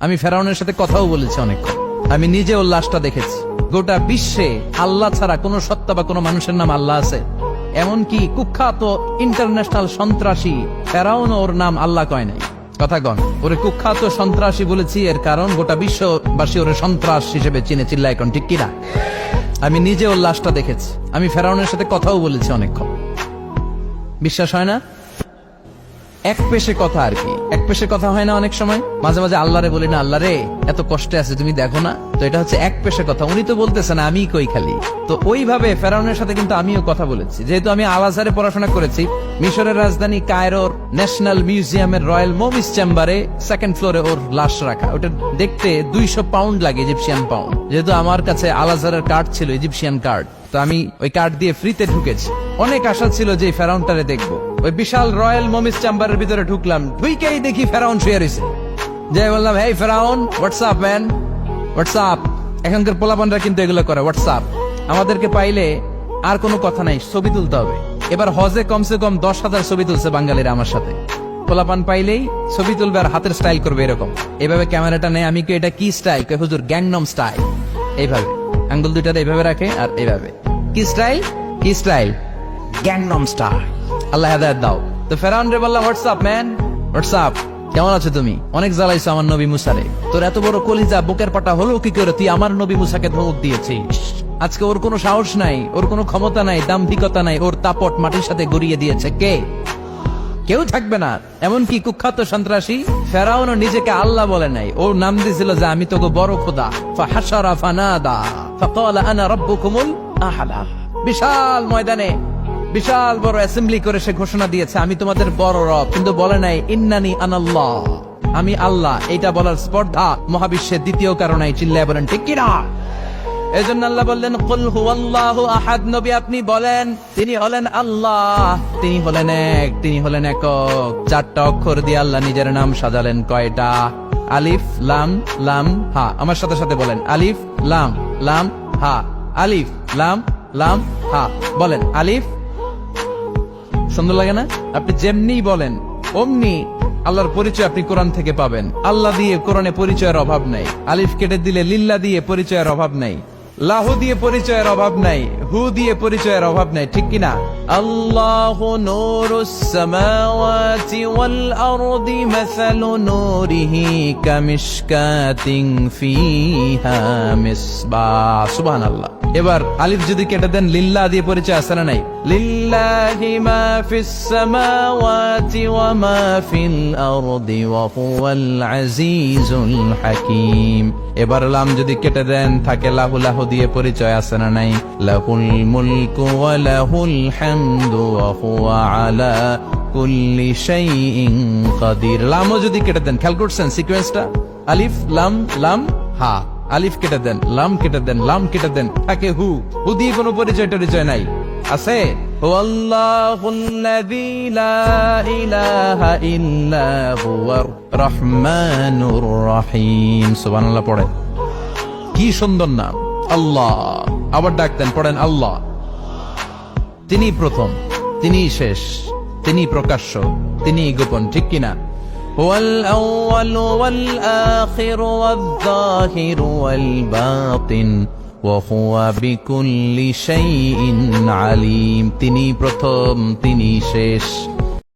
আমি ফেরাউনের সাথে কথাও বলেছি অনেকক্ষণ। আমি নিজে ওর লাশটা দেখেছি। গোটা বিশ্বে আল্লাহ ছাড়া কোন সত্তা বা কোন মানুষের নাম আল্লাহ আছে? এমনকি কুখ্যাত ইন্টারন্যাশনাল সন্ত্রাসী ফেরাউন ওর নাম আল্লাহ কয় নাই। কথা কন, ওরে কুখ্যাত সন্ত্রাসী বলেছি এর কারণ গোটা বিশ্ববাসী ওরে সন্ত্রাস হিসেবে চিনে, চিল্লা এখন ঠিক কিনা? আমি নিজে ওর লাশটা দেখেছি। আমি ফেরাউনের সাথে কথাও বলেছি অনেকক্ষণ। বিশ্বাস হয় না? এক পেশে কথা আর কি, এক পেশে কথা হয় না অনেক সময়। মাঝে মাঝে আল্লাহরে বলি না, আল্লাহ রে এত কষ্টে আছে তুমি দেখো না। তো এটা হচ্ছে এক পেশে কথা। উনি তো বলতেছেন আমি কই খালি। তো ওইভাবে ফেরাউনের সাথে কিন্তু আমিও কথা বলেছি। যেহেতু আমি আল আজহারে পড়াশোনা করেছি, মিশরের রাজধানী কায়রোর ন্যাশনাল মিউজিয়ামের রয়্যাল মমিস চেম্বারে সেকেন্ড ফ্লোরে ওর লাশ রাখা। ওটা দেখতে 200 পাউন্ড লাগে, ইজিপশিয়ান পাউন্ড। যেহেতু আমার কাছে আল আজহারের কার্ড ছিল, ইজিপশিয়ান কার্ড, তো আমি ওই কার্ড দিয়ে ফ্রিতে ঢুকেছি। অনেক আশা ছিল যে ফেরাউনটারে দেখবো। ওই বিশাল রয়্যাল মমিস চেম্বারের ভিতরে ঢুকলাম, ঢুকেই দেখি ফেরাউন শুয়ে রয়েছে। যাই বললাম, হেই ফেরাউন, হোয়াটসঅ্যাপ ম্যান, হোয়াটসঅ্যাপ। এখানকার পোলাপানরা কিন্তু এগুলো করে, হোয়াটসঅ্যাপ। আমাদেরকে পাইলে আর কোনো কথা নাই, ছবি তুলতে হবে। এবার হজে কমসে কম 10,000 ছবি তুলছে বাঙালিরা আমার সাথে। পোলাপান পাইলেই ছবি তুলবে আর হাতের স্টাইল করবে এরকম। এভাবে ক্যামেরাটা নেই। আমি কি এটা কি স্টাইল? হুজুর গ্যাংনম স্টাইল। এইভাবে আঙ্গুল দুইটাতে এইভাবে রাখে আর এইভাবে। কি স্টাইল? কি স্টাইল? Gangnam style. আল্লাহ হেদায়েত দাও। তো ফেরাউন রে বললাম, হোয়াটসঅ্যাপ ম্যান, হোয়াটসঅ্যাপ। কেমন আছো তুমি? অনেক জ্বালাইছো আমার নবী মুসারে। তোর এত বড় কলিজা বুকের পাটা হলো কি করে তুই আমার নবী মুসাকে ধমক দিয়েছিস? আজকে ওর কোনো সাহস নাই, ওর কোনো ক্ষমতা নাই, দাম্ভিকতা নাই। ওর তাপট মাটির সাথে গড়িয়ে দিয়েছে কে? কেউ থাকবে না। এমনকি কুখ্যাত সন্ত্রাসী ফেরাউনও নিজেকে আল্লাহ বলে নাই। ওর নাম দিয়েছিল যে আমি তোকে বড় খোদা। ফাহাশারা ফানাদা ফাকালা আনা রাব্বুকুমুল আ'লা। বিশাল ময়দানে বিশাল বড় অ্যাসেম্বলি করে সে ঘোষণা দিয়েছে আমি তোমাদের বড় রব, কিন্তু বলে নাই ইন্নানি আনাল্লাহ, আমি আল্লাহ। এটা বলার স্পর্ধা মহাবিশ্বের দ্বিতীয় কারণে চিল্লায় বলেন ঠিক কিনা? এজন্য আল্লাহ বললেন কুল হুয়াল্লাহু আহাদ। নবী আপনি বলেন তিনি হলেন আল্লাহ, তিনি হলেন এক, তিনি হলেন একক। 4টা অক্ষর দিয়ে আল্লাহ নিজের নাম সাজালেন। কয়টা? আলিফ লাম লাম হা। আমার সাথে সাথে বলেন আলিফ লাম লাম হা। আলিফ লাম লাম হা। বলেন আলিফ। সুন্দর লাগে না? আপনি যেমনি বলেন অমনি আল্লাহর পরিচয় আপনি কোরআন থেকে পাবেন। আল্লাহ দিয়ে কোরআনে পরিচয়ের অভাব নাই। আলিফ কেটে দিলে লিল্লা দিয়ে পরিচয়ের অভাব নাই। লাহু দিয়ে পরিচয়ের অভাব নাই। হু দিয়ে পরিচয়ের অভাব নাই, ঠিক কিনা? আল্লাহু নূরুস সামাওয়াতি ওয়াল আরদি মাসালু নূরিহি কামিশকাতিন ফিহা মিসবাহ। সুবহানাল্লাহ। এবার আলিফ যদি কেটে দেন লিল্লাহ দিয়ে পরিচয় আছে না নাই? লিল্লাহি মা ফিস সামাওয়াতি ওয়া মা ফিল আরদি ওয়া হুয়াল আজিজুল হাকীম। এবার লাম যদি কেটে দেন থাকে লাহু, লাহু দিয়ে পরিচয় আছে না নাই? লাহুল মুলকু ওয়া লাহুল হামদু ওয়া হুয়া আলা কুল্লি শাইইন কাদির। লামও যদি কেটে দেন, খেয়াল করছেন সিকোয়েন্সটা? আলিফ লাম লাম হা। আলিফ কেটে দেন, লাম কেটে দেন, লাম কেটে দেন, থাকে হু। হু দিয়ে কোনো পরিচয় নাই। আছে হুয়াল্লাহুল্লাযী লা ইলাহা ইল্লা হুয়ার রহমানুর রহিম। সুবহানাল্লাহ পড়ে। কি সুন্দর নাম আল্লাহ। আবার ডাকতেন, পড়েন আল্লাহ। তিনি প্রথম, তিনি শেষ, তিনি প্রকাশ্য, তিনি গোপন, ঠিক কিনা? হুয়াল আউয়ালু ওয়াল আখিরু ওয়াল যাহিরু ওয়াল বাতিন ওয়া হুয়া বিকুল্লি শাইইন আলিম। তিনি প্রথম, তিনি শেষ,